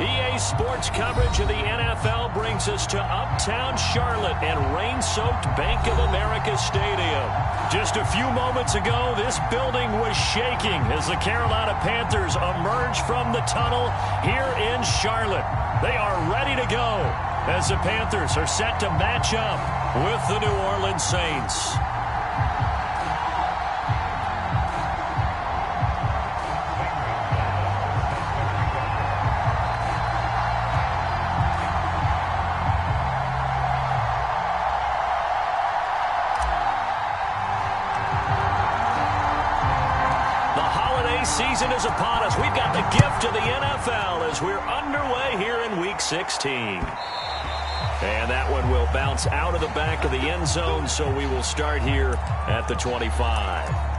EA Sports coverage of the NFL brings us to Uptown Charlotte and rain-soaked Bank of America Stadium. Just a few moments ago, this building was shaking as the Carolina Panthers emerged from the tunnel here in Charlotte. They are ready to go as the Panthers are set to match up with the New Orleans Saints. Season is upon us. We've got the gift of the NFL as we're underway here in Week 16. And that one will bounce out of the back of the end zone, so we will start here at the 25.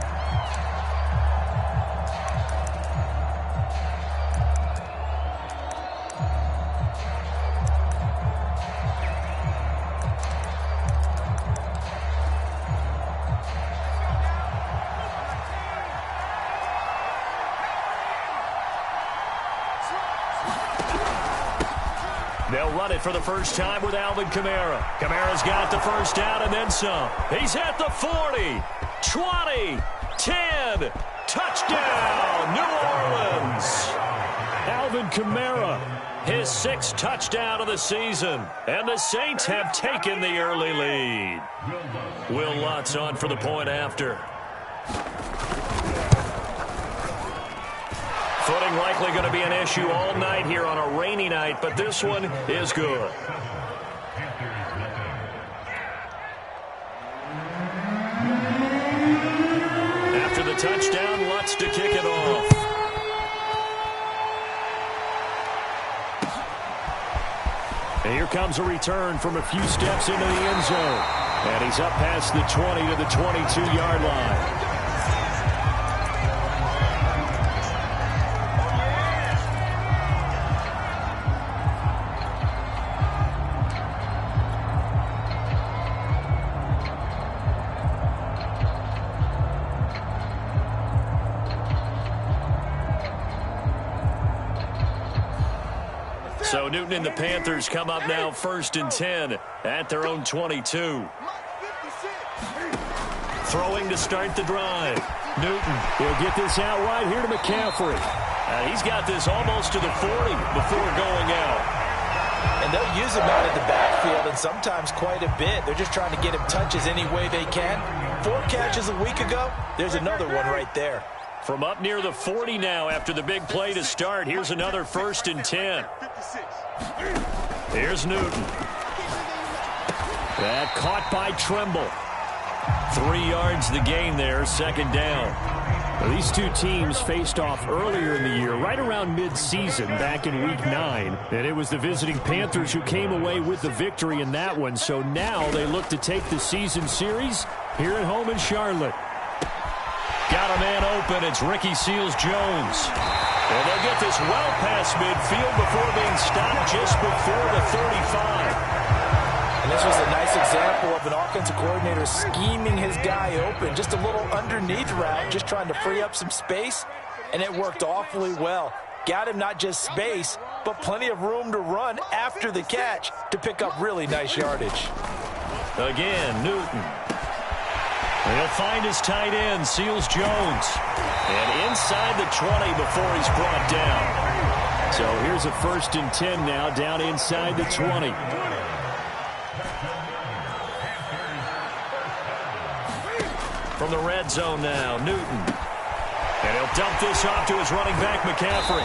They'll run it for the first time with Alvin Kamara. Kamara's got the first down and then some. He's at the 40, 20, 10. Touchdown, New Orleans. Alvin Kamara, his 6th touchdown of the season. And the Saints have taken the early lead. Will Lutz on for the point after. Footing likely going to be an issue all night here on a rainy night, but this one is good. After the touchdown, Lutz to kick it off. And here comes a return from a few steps into the end zone. And he's up past the 20 to the 22-yard line. So Newton and the Panthers come up now 1st and 10 at their own 22. Throwing to start the drive. Newton, he'll get this out wide here to McCaffrey. He's got this almost to the 40 before going out. And they'll use him out of the backfield, and sometimes quite a bit. They're just trying to get him touches any way they can. 4 catches a week ago. There's another one right there. From up near the 40 now after the big play to start. Here's another 1st and 10. Here's Newton. That caught by Tremble. 3 yards the gain there, 2nd down. Well, these two teams faced off earlier in the year, right around mid-season, back in Week 9. And it was the visiting Panthers who came away with the victory in that one. So now they look to take the season series here at home in Charlotte. Got a man open. It's Ricky Seals-Jones. And they'll get this well past midfield before being stopped just before the 35. And this was a nice example of an offensive coordinator scheming his guy open. Just a little underneath route, just trying to free up some space. And it worked awfully well. Got him not just space, but plenty of room to run after the catch to pick up really nice yardage. Again, Newton. He'll find his tight end, Seals-Jones. And inside the 20 before he's brought down. So here's a 1st and 10 now, down inside the 20. From the red zone now, Newton. And he'll dump this off to his running back, McCaffrey.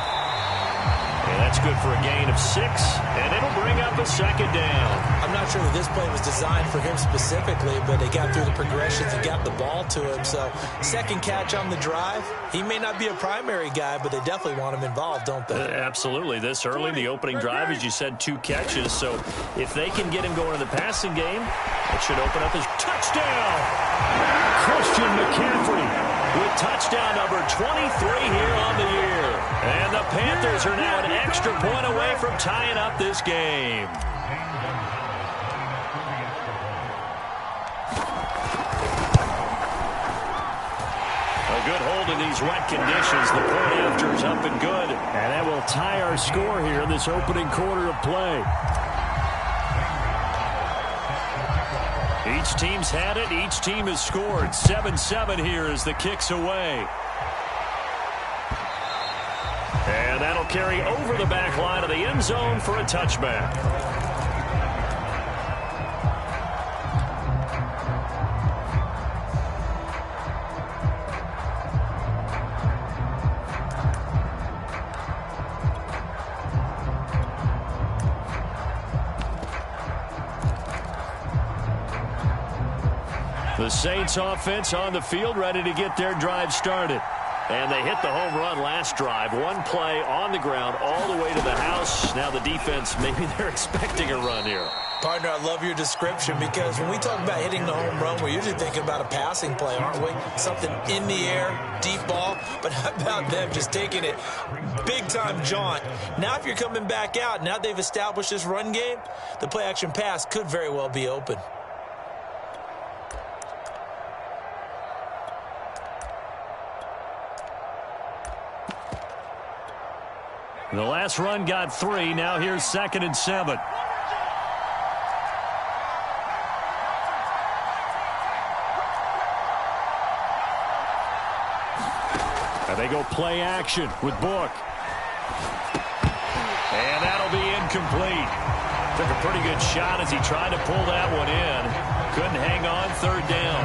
And that's good for a gain of 6, and it'll bring up a 2nd down. I'm not sure that this play was designed for him specifically, but they got through the progressions and got the ball to him. So 2nd catch on the drive. He may not be a primary guy, but they definitely want him involved, don't they? Absolutely. This early, the opening drive, as you said, 2 catches. So if they can get him going in the passing game, it should open up his touchdown. Christian McCaffrey with touchdown number 23 here on the year. And the Panthers are now an extra point away from tying up this game. A good hold in these wet conditions. The point after is up and good. And that will tie our score here in this opening quarter of play. Each team's had it. Each team has scored. 7-7 here as the kick's away. And that'll carry over the back line of the end zone for a touchback. The Saints offense on the field, ready to get their drive started. And they hit the home run last drive. One play on the ground all the way to the house. Now the defense, maybe they're expecting a run here. Partner, I love your description because when we talk about hitting the home run, we're usually thinking about a passing play, aren't we? Something in the air, deep ball. But how about them just taking it big-time jaunt? Now if you're coming back out, now they've established this run game, the play-action pass could very well be open. The last run got 3. Now here's 2nd and 7. And they go play action with Book. And that'll be incomplete. Took a pretty good shot as he tried to pull that one in. Couldn't hang on. 3rd down.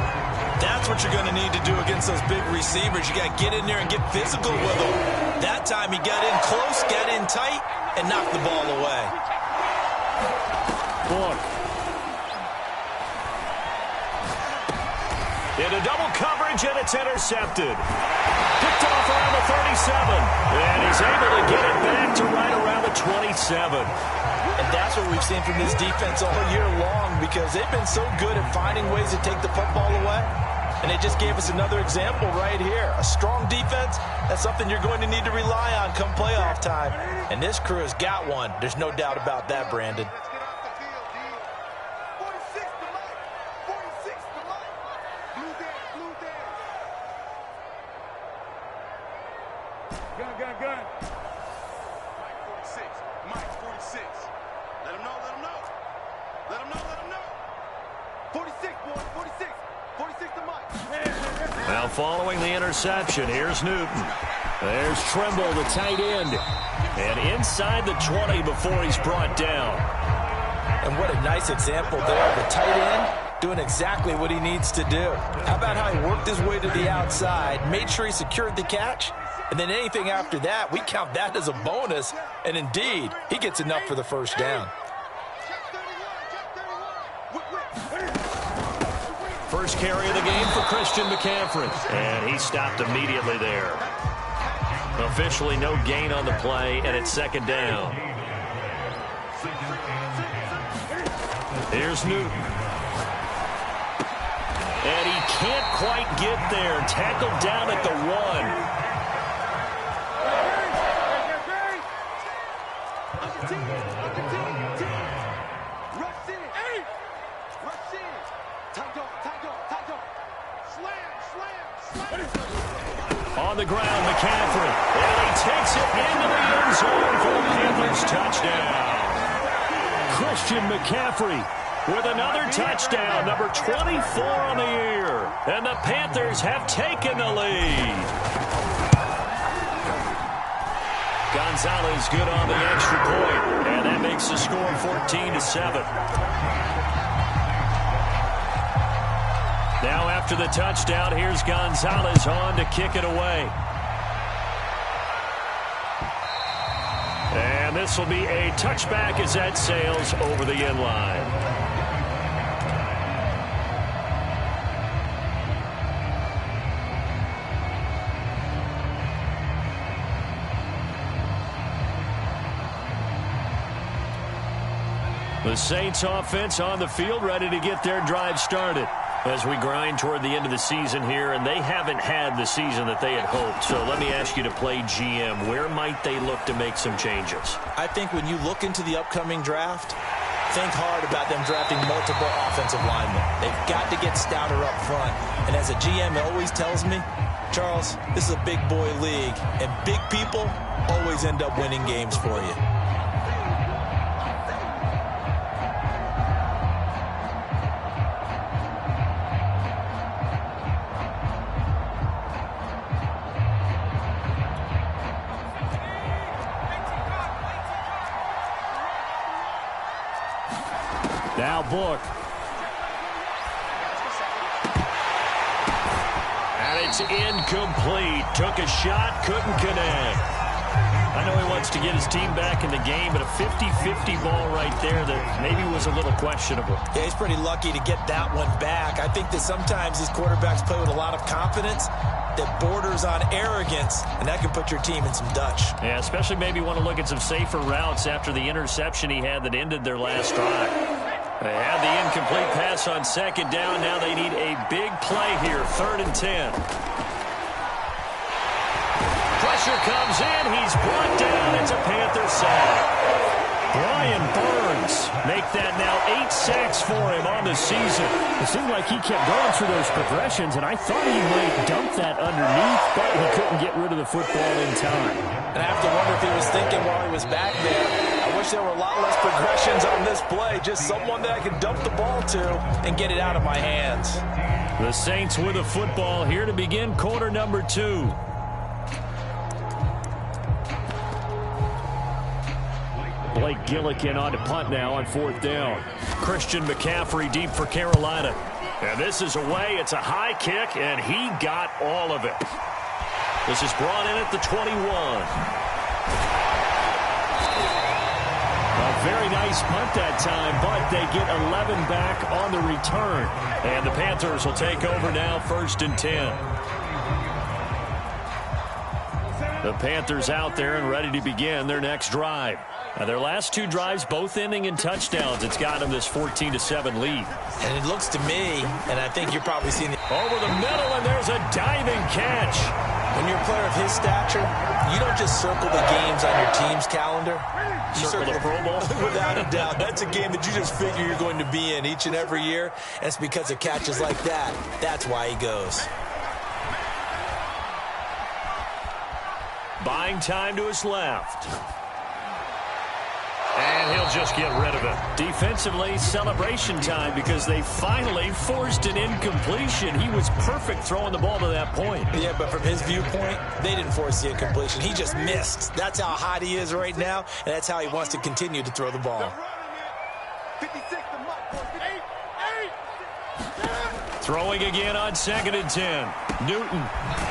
That's what you're going to need to do against those big receivers. You got to get in there and get physical with them. That time he got in close, got in tight, and knocked the ball away. Book. Into double coverage, and it's intercepted. Picked off around the 37. And he's able to get it back to right around the 27. And that's what we've seen from this defense all year long because they've been so good at finding ways to take the football away. And they just gave us another example right here. A strong defense, that's something you're going to need to rely on come playoff time. And this crew has got one. There's no doubt about that, Brandon. Gun. Mike 46. Mike 46. Let him know. Let him know. 46, boys. 46. 46 to Mike. Now following the interception, here's Newton. There's Trimble, the tight end. And inside the 20 before he's brought down. And what a nice example there. The tight end doing exactly what he needs to do. How about how he worked his way to the outside, made sure he secured the catch, and then anything after that, we count that as a bonus. And indeed, he gets enough for the first down. First carry of the game for Christian McCaffrey. And he stopped immediately there. Officially no gain on the play, and it's 2nd down. Here's Newton. And he can't quite get there. Tackled down at the 1. On the ground, McCaffrey. And he takes it into the end zone for the Panthers touchdown. Christian McCaffrey with another touchdown, number 24 on the year. And the Panthers have taken the lead. Gonzalez good on the extra point. And that makes the score 14-7. Now after the touchdown, here's Gonzalez on to kick it away. And this will be a touchback as that sails over the end line. The Saints offense on the field ready to get their drive started as we grind toward the end of the season here, and they haven't had the season that they had hoped. So let me ask you to play GM. Where might they look to make some changes? I think when you look into the upcoming draft, think hard about them drafting multiple offensive linemen. They've got to get stouter up front. And as a GM always tells me, Charles, this is a big boy league, and big people always end up winning games for you. Now Book. And it's incomplete. Took a shot, couldn't connect. I know he wants to get his team back in the game, but a 50-50 ball right there that maybe was a little questionable. Yeah, he's pretty lucky to get that one back. I think that sometimes these quarterbacks play with a lot of confidence that borders on arrogance, and that can put your team in some Dutch. Yeah, especially maybe want to look at some safer routes after the interception he had that ended their last drive. They had the incomplete pass on second down. Now they need a big play here, 3rd and 10. Pressure comes in. He's brought down. It's a Panther sack. Brian Burns make that now 8 sacks for him on the season. It seemed like he kept going through those progressions, and I thought he might dump that underneath, but he couldn't get rid of the football in time. And I have to wonder if he was thinking while he was back there, I wish there were a lot less progressions on this play. Just someone that I can dump the ball to and get it out of my hands. The Saints with a football here to begin quarter number 2. Blake Gillikin on to punt now on 4th down. Christian McCaffrey deep for Carolina. And this is away. It's a high kick, and he got all of it. This is brought in at the 21. A very nice punt that time, but they get 11 back on the return. And the Panthers will take over now, 1st and 10. The Panthers out there and ready to begin their next drive. Their last 2 drives, both ending in touchdowns. It's got them this 14-7 lead. And it looks to me, and I think you're probably seeing it. Over the middle, and there's a diving catch. When you're a player of his stature, you don't just circle the games on your team's calendar. You Circle the Pro Bowl? Without a doubt. That's a game that you just figure you're going to be in each and every year. And it's because of catches like that. That's why he goes. Buying time to his left. And he'll just get rid of it. Defensively, celebration time because they finally forced an incompletion. He was perfect throwing the ball to that point. Yeah, but from his viewpoint, they didn't force the incompletion. He just missed. That's how hot he is right now, and that's how he wants to continue to throw the ball. 56 to Mike. Throwing again on 2nd and 10. Newton.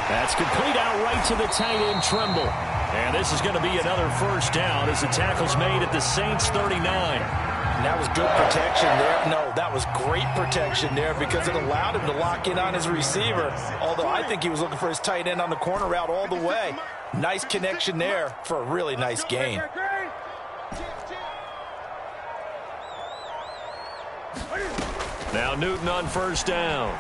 That's complete out right to the tight end, Tremble. And this is going to be another 1st down as the tackle's made at the Saints 39. And that was good protection there. No, that was great protection there because it allowed him to lock in on his receiver. Although I think he was looking for his tight end on the corner route all the way. Nice connection there for a really nice gain. Now Newton on 1st down.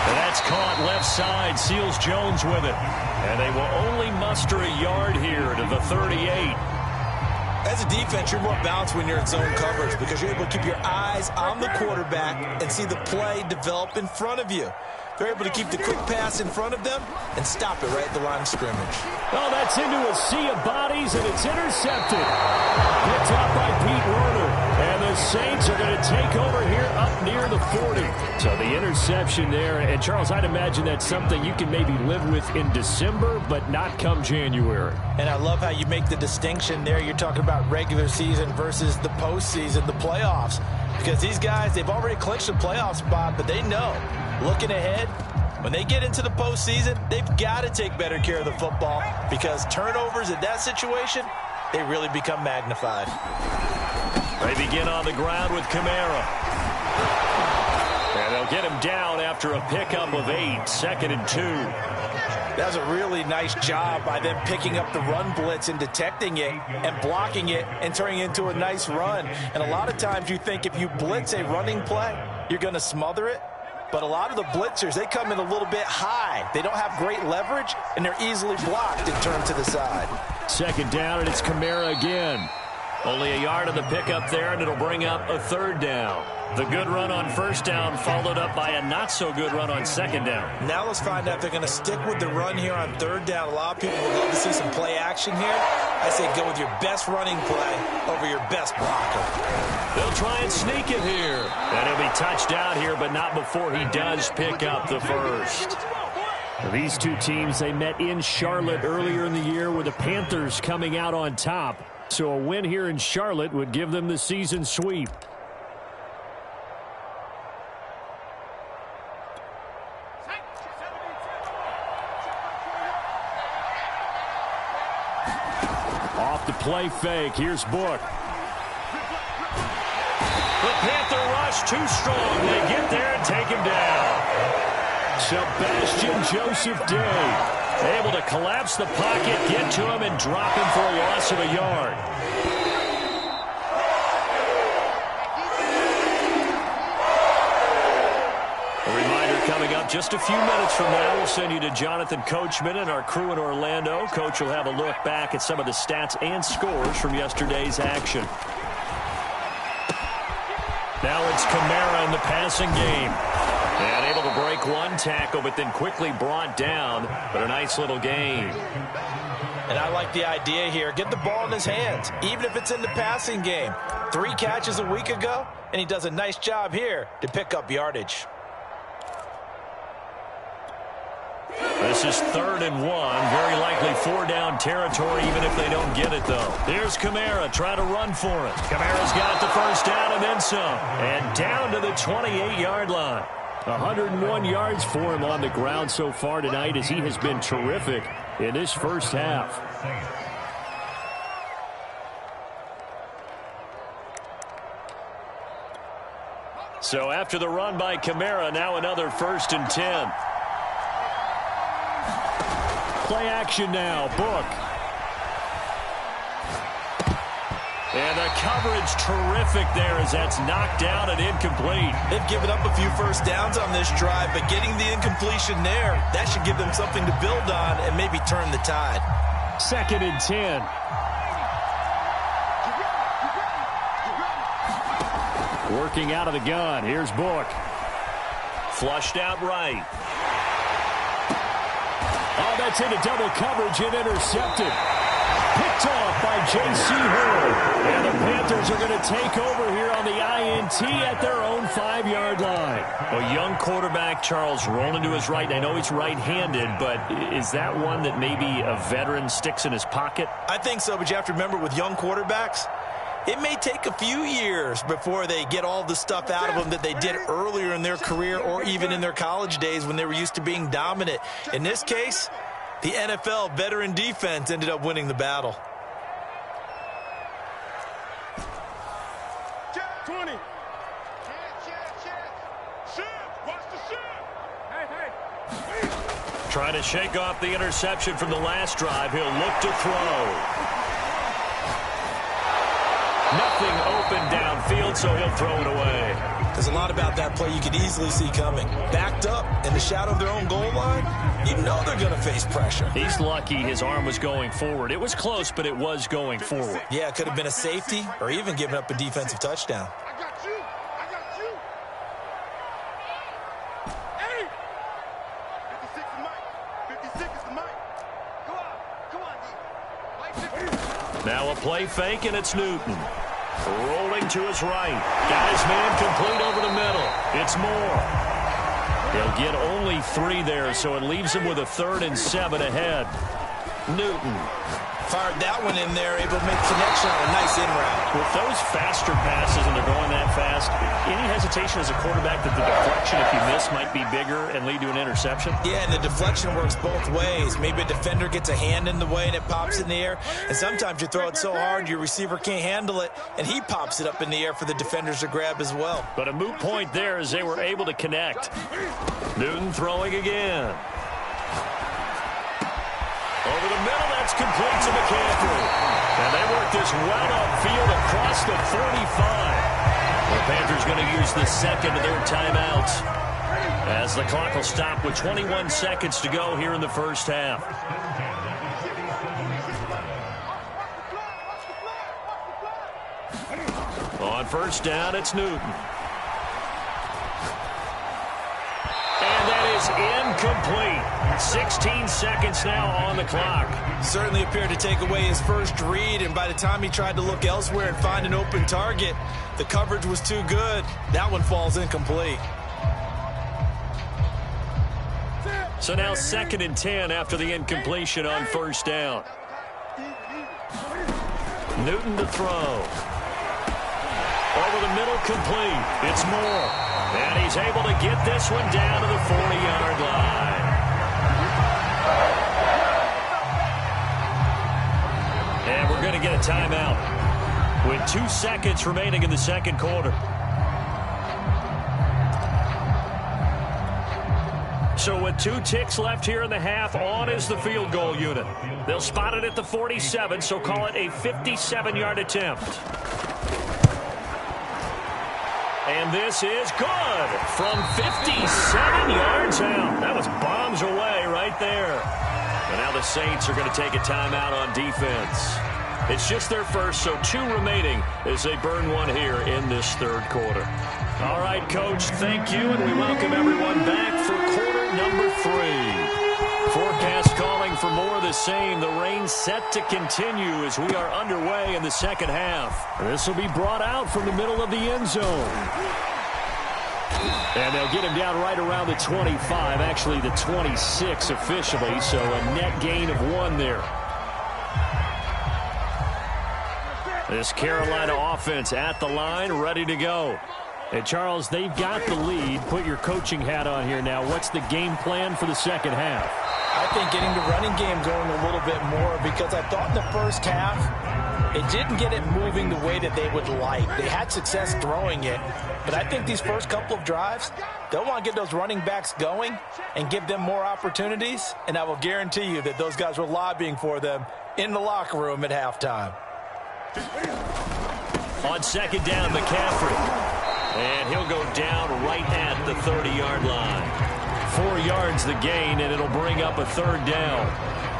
And that's caught left side. Seals Jones with it. And they will only muster a yard here to the 38. As a defense, you're more balanced when you're in zone coverage because you're able to keep your eyes on the quarterback and see the play develop in front of you. They're able to keep the quick pass in front of them and stop it right at the line of scrimmage. Oh, that's into a sea of bodies, and it's intercepted. Picked up by Pete Werner. And the Saints are going to take over here up near the 40. So the interception there. And, Charles, I'd imagine that's something you can maybe live with in December, but not come January. And I love how you make the distinction there. You're talking about regular season versus the postseason, the playoffs. Because these guys, they've already clinched a playoff spot, but they know, looking ahead, when they get into the postseason, they've got to take better care of the football because turnovers in that situation, they really become magnified. They begin on the ground with Kamara. And they'll get him down after a pickup of 8, 2nd and 2. That was a really nice job by them picking up the run blitz and detecting it and blocking it and turning it into a nice run. And a lot of times you think if you blitz a running play, you're going to smother it. But a lot of the blitzers, they come in a little bit high. They don't have great leverage, and they're easily blocked and turned to the side. 2nd down, and it's Kamara again. Only a yard of the pickup there, and it'll bring up a third down. The good run on first down followed up by a not-so-good run on second down. Now let's find out if they're going to stick with the run here on third down. A lot of people would love to see some play action here. I say go with your best running play over your best blocker. They'll try and sneak it here. And he'll be touched out here, but not before he does pick up the first. These two teams, they met in Charlotte earlier in the year with the Panthers coming out on top. So a win here in Charlotte would give them the season sweep. Off the play fake. Here's Book. The Panther rush too strong. They get there and take him down. Sebastian Joseph Day able to collapse the pocket, get to him, and drop him for a loss of a yard. A reminder coming up just a few minutes from now. We'll send you to Jonathan Coachman and our crew in Orlando. Coach will have a look back at some of the stats and scores from yesterday's action. Now it's Kamara in the passing game. And able to break one tackle, but then quickly brought down. But a nice little gain. And I like the idea here. Get the ball in his hands, even if it's in the passing game. 3 catches a week ago, and he does a nice job here to pick up yardage. This is 3rd and 1. Very likely 4-down territory, even if they don't get it, though. Here's Kamara. Try to run for it. Kamara's got the first down and then some. And down to the 28-yard line. 101 yards for him on the ground so far tonight, as he has been terrific in this first half. So after the run by Kamara, now another 1st and 10. Play action now. Book. And the coverage terrific there as that's knocked down and incomplete. They've given up a few first downs on this drive, but getting the incompletion there, that should give them something to build on and maybe turn the tide. 2nd and 10. Working out of the gun. Here's Book. Flushed out right. Oh, that's into double coverage and intercepted. Picked off by J.C. Horn. And the Panthers are going to take over here on the INT at their own 5-yard line. A young quarterback, Charles, rolling to his right. I know he's right-handed, but is that one that maybe a veteran sticks in his pocket? I think so, but you have to remember with young quarterbacks, it may take a few years before they get all the stuff out of them that they did earlier in their career or even in their college days when they were used to being dominant. In this case, the NFL veteran defense ended up winning the battle. 20. Trying to shake off the interception from the last drive. He'll look to throw. Nothing open downfield, so he'll throw it away. There's a lot about that play you could easily see coming. Backed up in the shadow of their own goal line, you know they're going to face pressure. He's lucky his arm was going forward. It was close, but it was going forward. Yeah, it could have been a safety or even given up a defensive touchdown. I got you. I got you. Hey! 56 is Mike. 56 is the Mike. Come on, D. Now a play fake, and it's Newton. Rolling to his right. Got his man complete over the middle. It's Moore. He'll get only 3 there, so it leaves him with a 3rd and 7 ahead. Newton. Fired that one in there, able to make connection on a nice in route. With those faster passes and they're going that fast, any hesitation as a quarterback that the deflection, if you miss, might be bigger and lead to an interception? Yeah, and the deflection works both ways. Maybe a defender gets a hand in the way and it pops in the air. And sometimes you throw it so hard your receiver can't handle it, and he pops it up in the air for the defenders to grab as well. But a moot point there as they were able to connect. Newton throwing again. Over the middle, that's complete to McCaffrey. And they work this well upfield across the 45. The Panthers going to use the second of their timeouts as the clock will stop with 21 seconds to go here in the first half. first down, it's Newton. And that is incomplete. 16 seconds now on the clock. Certainly appeared to take away his first read, and by the time he tried to look elsewhere and find an open target, the coverage was too good. That one falls incomplete. So now 2nd and 10 after the incompletion on first down. Newton to throw. Over the middle, complete. It's Moore. And he's able to get this one down to the 40-yard line. And we're going to get a timeout with 2 seconds remaining in the second quarter. So with 2 ticks left here in the half, on is the field goal unit. They'll spot it at the 47, so call it a 57-yard attempt. And this is good from 57 yards out. That was bombs away right there. And now the Saints are going to take a timeout on defense. It's just their first, so 2 remaining as they burn one here in this third quarter. All right, Coach, thank you, and we welcome everyone back for quarter number 3. Forecast calling for more of the same. The rain set to continue as we are underway in the second half. This will be brought out from the middle of the end zone. And they'll get him down right around the 25, actually the 26 officially, so a net gain of 1 there. This Carolina offense at the line, ready to go. And Charles, they've got the lead. Put your coaching hat on here now. What's the game plan for the second half? I think getting the running game going a little bit more, because I thought in the first half it didn't get it moving the way that they would like. They had success throwing it, but I think these first couple of drives, they'll want to get those running backs going and give them more opportunities, and I will guarantee you that those guys were lobbying for them in the locker room at halftime. On second down, McCaffrey. And he'll go down right at the 30-yard line. 4 yards the gain, and it'll bring up a third down.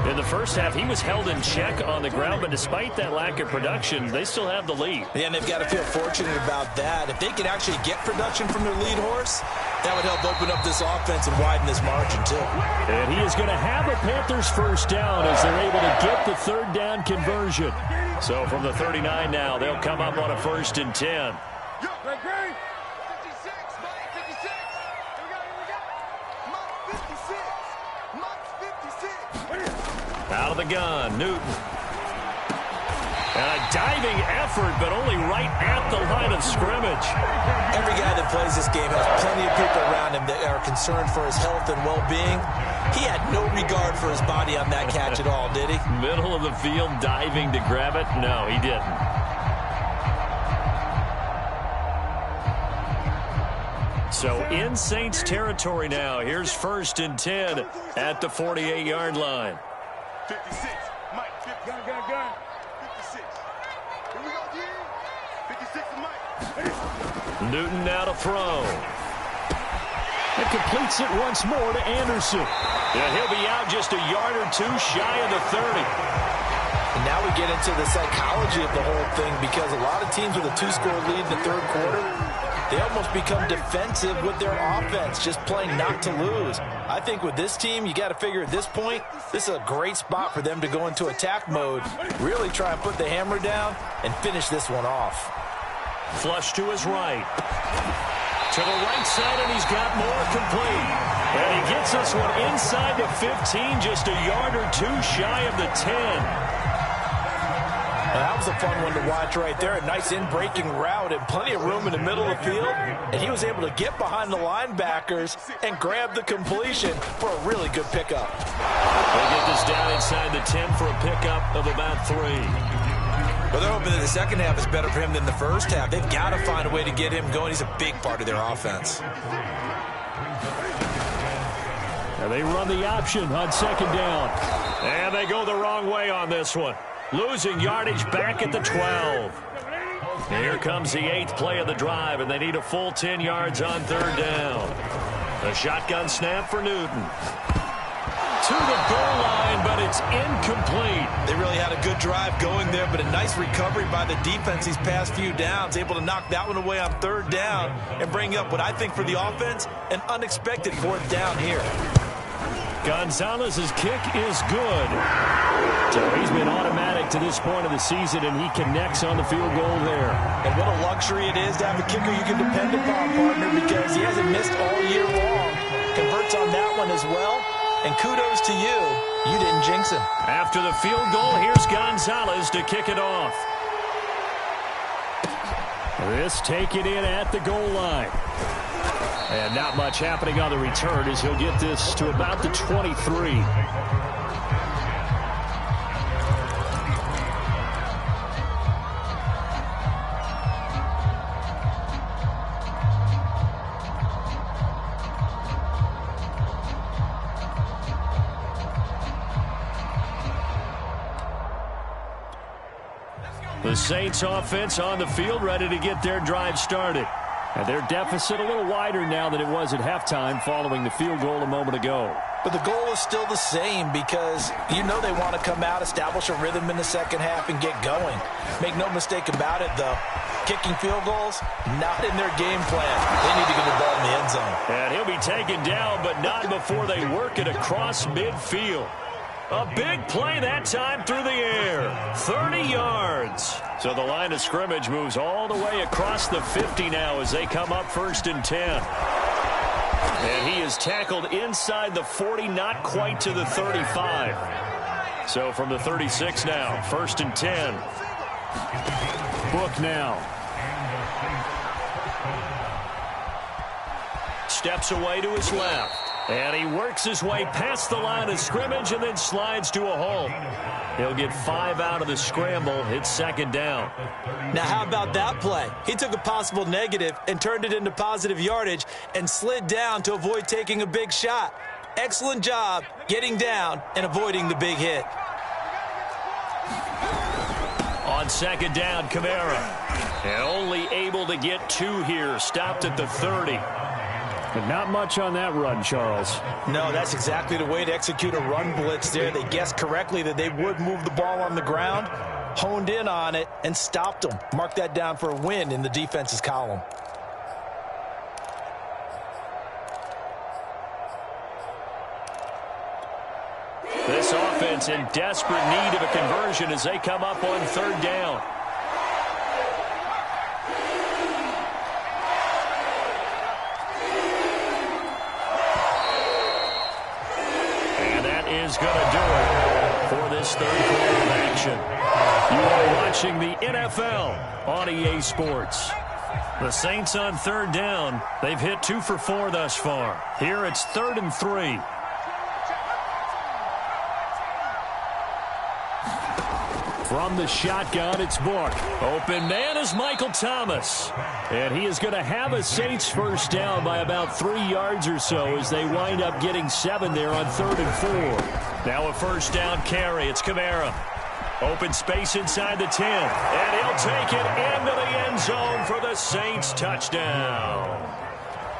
In the first half, he was held in check on the ground, but despite that lack of production, they still have the lead. Yeah, and they've got to feel fortunate about that. If they can actually get production from their lead horse, that would help open up this offense and widen this margin, too. And he is going to have a Panthers first down as they're able to get the third down conversion. So from the 39 now, they'll come up on a 1st and 10. Out of the gun, Newton. And a diving effort, but only right at the line of scrimmage. Every guy that plays this game has plenty of people around him that are concerned for his health and well-being. He had no regard for his body on that catch at all, did he? Middle of the field, diving to grab it? No, he didn't. So in Saints territory now. Here's 1st and 10 at the 48-yard line. 56. Mike, 50. Gun. 56. Here we go, G. 56 to Mike. Newton now to throw. And completes it once more to Anderson. And he'll be out just a yard or 2 shy of the 30. And now we get into the psychology of the whole thing, because a lot of teams with a 2-score lead in the third quarter, they almost become defensive with their offense, just playing not to lose. I think with this team, you got to figure at this point, this is a great spot for them to go into attack mode, really try and put the hammer down and finish this one off. Flush to his right. To the right side, and he's got more complete. And he gets this one inside the 15, just a yard or 2 shy of the 10. That was a fun one to watch right there. A nice in-breaking route and plenty of room in the middle of the field. And he was able to get behind the linebackers and grab the completion for a really good pickup. They get this down inside the 10 for a pickup of about 3. Well, they're hoping that the second half is better for him than the first half. They've got to find a way to get him going. He's a big part of their offense. And they run the option on second down. And they go the wrong way on this one. Losing yardage back at the 12. And here comes the 8th play of the drive, and they need a full 10 yards on third down. A shotgun snap for Newton. To the goal line, but it's incomplete. They really had a good drive going there, but a nice recovery by the defense these past few downs, able to knock that one away on third down and bring up what I think for the offense, an unexpected fourth down here. Gonzalez's kick is good. So he's been automatic to this point of the season, and he connects on the field goal there. And what a luxury it is to have a kicker you can depend upon, partner, because he hasn't missed all year long. Converts on that one as well. And kudos to you. You didn't jinx him. After the field goal, here's Gonzalez to kick it off. This taken in at the goal line. And not much happening on the return as he'll get this to about the 23. The Saints offense on the field, ready to get their drive started. And their deficit a little wider now than it was at halftime following the field goal a moment ago. But the goal is still the same because you know they want to come out, establish a rhythm in the second half, and get going. Make no mistake about it, though. Kicking field goals, not in their game plan. They need to get the ball in the end zone. And he'll be taken down, but not before they work it across midfield. A big play that time through the air. 30 yards. So the line of scrimmage moves all the way across the 50 now as they come up 1st and 10. And he is tackled inside the 40, not quite to the 35. So from the 36 now, 1st and 10. Book now. Steps away to his left. And he works his way past the line of scrimmage and then slides to a hole. He'll get 5 out of the scramble. It's 2nd down. Now, how about that play? He took a possible negative and turned it into positive yardage and slid down to avoid taking a big shot. Excellent job getting down and avoiding the big hit. On 2nd down, Kamara. And only able to get 2 here. Stopped at the 30. But not much on that run, Charles. No, that's exactly the way to execute a run blitz there. They guessed correctly that they would move the ball on the ground, honed in on it, and stopped them. Mark that down for a win in the defense's column. This offense in desperate need of a conversion as they come up on 3rd down. Is going to do it for this 3rd quarter of action. You are watching the NFL on EA Sports. The Saints on 3rd down. They've hit 2 for 4 thus far. Here it's 3rd and 3. From the shotgun, it's Book. Open man is Michael Thomas. And he is going to have a Saints first down by about 3 yards or so as they wind up getting 7 there on 3rd and 4. Now a first down carry. It's Kamara. Open space inside the 10. And he'll take it into the end zone for the Saints touchdown.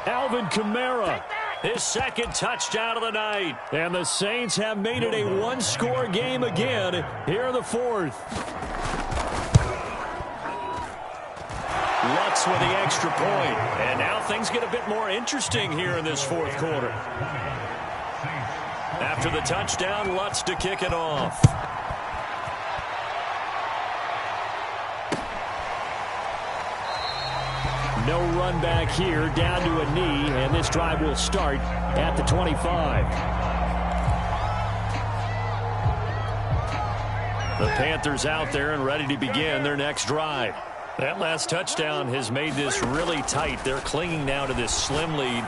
Alvin Kamara. His 2nd touchdown of the night. And the Saints have made it a 1-score game again here in the 4th. Lutz with the extra point. And now things get a bit more interesting here in this 4th quarter. After the touchdown, Lutz to kick it off. No run back here, down to a knee, and this drive will start at the 25. The Panthers out there and ready to begin their next drive. That last touchdown has made this really tight. They're clinging now to this slim lead.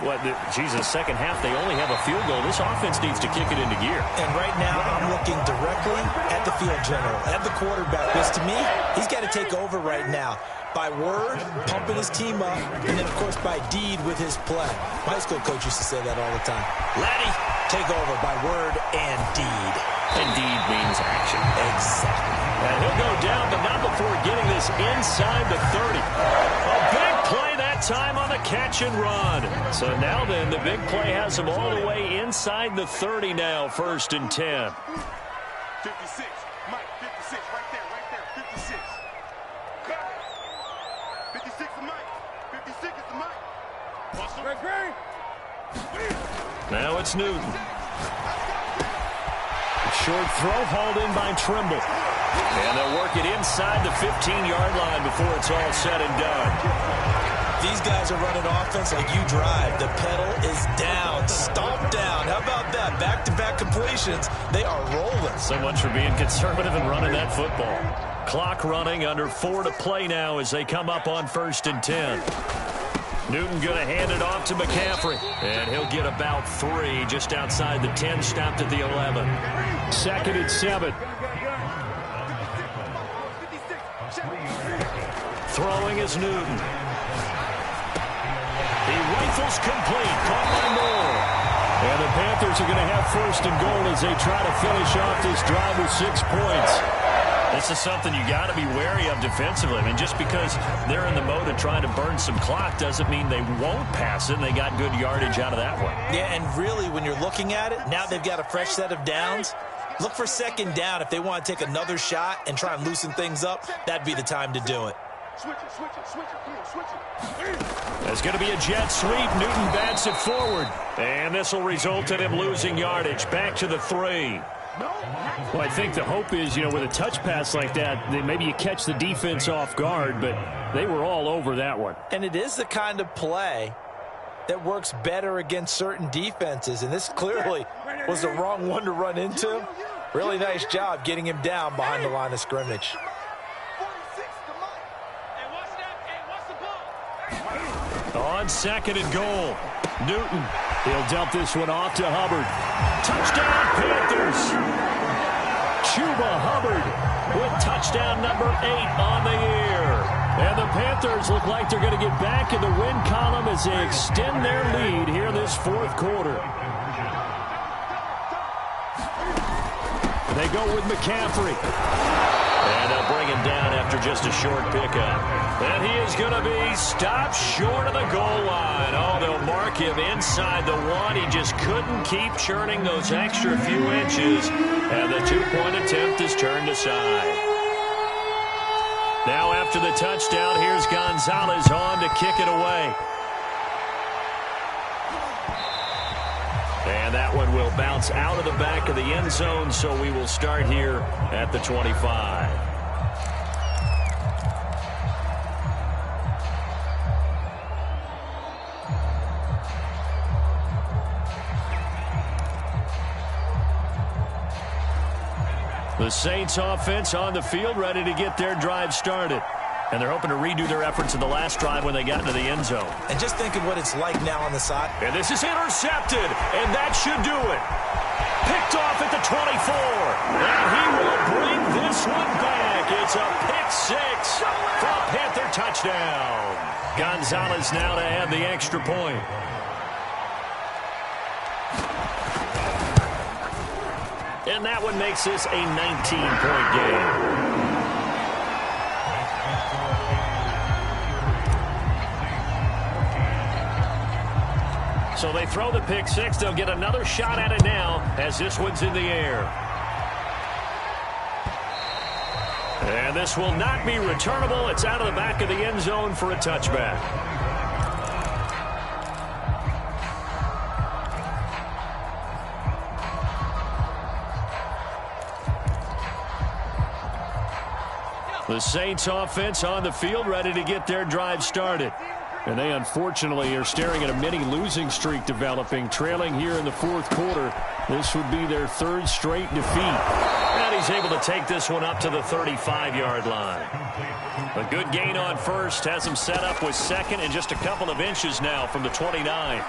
Second half, they only have a field goal. This offense needs to kick it into gear. And right now, I'm looking directly at the field general, at the quarterback, because to me, he's got to take over right now. By word, pumping his team up, and then, of course, by deed with his play. My high school coach used to say that all the time. Laddie, take over by word and deed. And deed means action. Exactly. And he'll go down, but not before getting this inside the 30. A big play that time on the catch and run. So now then, the big play has him all the way inside the 30 now, 1st and 10. 56. Mike, 56. Right there. 56. Cut. 56 is Mike. 56 is the Mike. Green. Now it's Newton. Short throw hauled in by Trimble. And they'll work it inside the 15-yard line before it's all said and done. These guys are running offense like you drive. The pedal is down, stomp down. How about that? Back-to-back completions. They are rolling. So much for being conservative and running that football. Clock running, under 4 to play now as they come up on 1st and 10. Newton going to hand it off to McCaffrey. And he'll get about 3 just outside the 10, stopped at the 11. 2nd and 7. Throwing is Newton. He rifles complete, caught by Moore. And the Panthers are going to have 1st and goal as they try to finish off this drive with 6 points. This is something you got to be wary of defensively. I mean, just because they're in the mode of trying to burn some clock doesn't mean they won't pass it, and they got good yardage out of that one. Yeah, and really, when you're looking at it, now they've got a fresh set of downs. Look for 2nd down. If they want to take another shot and try and loosen things up, that'd be the time to do it. Switch it. There's going to be a jet sweep. Newton bats it forward. And this will result in him losing yardage. Back to the 3. Well, I think the hope is, with a touch pass like that, maybe you catch the defense off guard, but they were all over that one. And it is the kind of play that works better against certain defenses, and this clearly was the wrong one to run into. Really nice job getting him down behind the line of scrimmage. On 2nd and goal, Newton. He'll dump this one off to Hubbard. Touchdown, Panthers. Chuba Hubbard with touchdown number 8 on the year. And the Panthers look like they're going to get back in the win column as they extend their lead here this 4th quarter. They go with McCaffrey. And they'll bring him down after just a short pickup. And he is going to be stopped short of the goal line. Oh, they'll mark him inside the 1. He just couldn't keep churning those extra few inches. And the 2-point attempt is turned aside. Now after the touchdown, here's Gonzalez on to kick it away. And that one will bounce out of the back of the end zone, so we will start here at the 25. The Saints offense on the field, ready to get their drive started. And they're hoping to redo their efforts in the last drive when they got into the end zone. And just think of what it's like now on the side. And this is intercepted, and that should do it. Picked off at the 24. And he will bring this one back. It's a pick 6 for a Panther touchdown. Gonzalez now to add the extra point. And that one makes this a 19-point game. So they throw the pick 6. They'll get another shot at it now as this one's in the air. And this will not be returnable. It's out of the back of the end zone for a touchback. The Saints offense on the field, ready to get their drive started. And they unfortunately are staring at a mini losing streak developing, trailing here in the 4th quarter. This would be their 3rd straight defeat. And he's able to take this one up to the 35-yard line. A good gain on 1st, has him set up with 2nd and just a couple of inches now from the 29.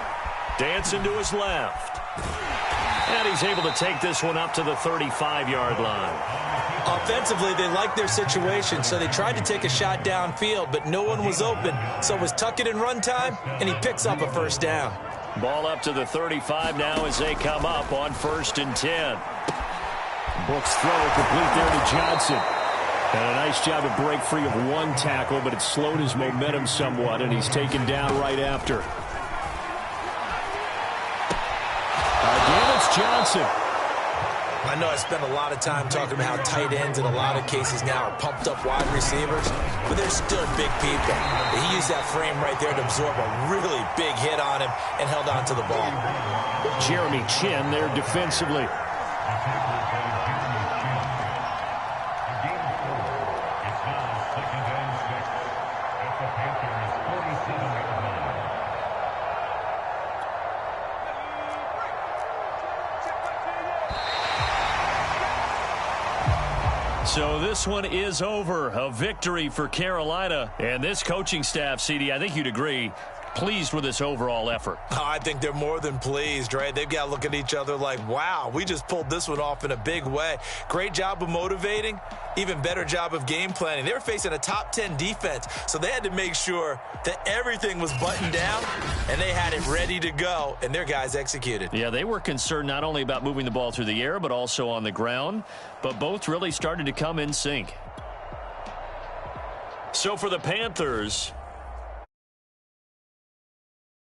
Dancing to his left. And he's able to take this one up to the 35-yard line. Offensively, they liked their situation, so they tried to take a shot downfield, but no one was open. So it was tuck it in run time, and he picks up a 1st down. Ball up to the 35 now as they come up on 1st and 10. Brooks throw complete there to Johnson. And a nice job to break free of one tackle, but it slowed his momentum somewhat, and he's taken down right after. Again, it's Johnson. I know I spent a lot of time talking about how tight ends in a lot of cases now are pumped up wide receivers, but they're still big people. He used that frame right there to absorb a really big hit on him and held on to the ball. Jeremy Chinn there defensively. So this one is over. A victory for Carolina. And this coaching staff, CD, I think you'd agree, pleased with this overall effort. Oh, I think they're more than pleased, right? They've got to look at each other like, wow, we just pulled this one off in a big way. Great job of motivating, even better job of game planning. They were facing a top 10 defense, so they had to make sure that everything was buttoned down, and they had it ready to go, and their guys executed. Yeah, they were concerned not only about moving the ball through the air, but also on the ground, but both really started to come in sync. So for the Panthers,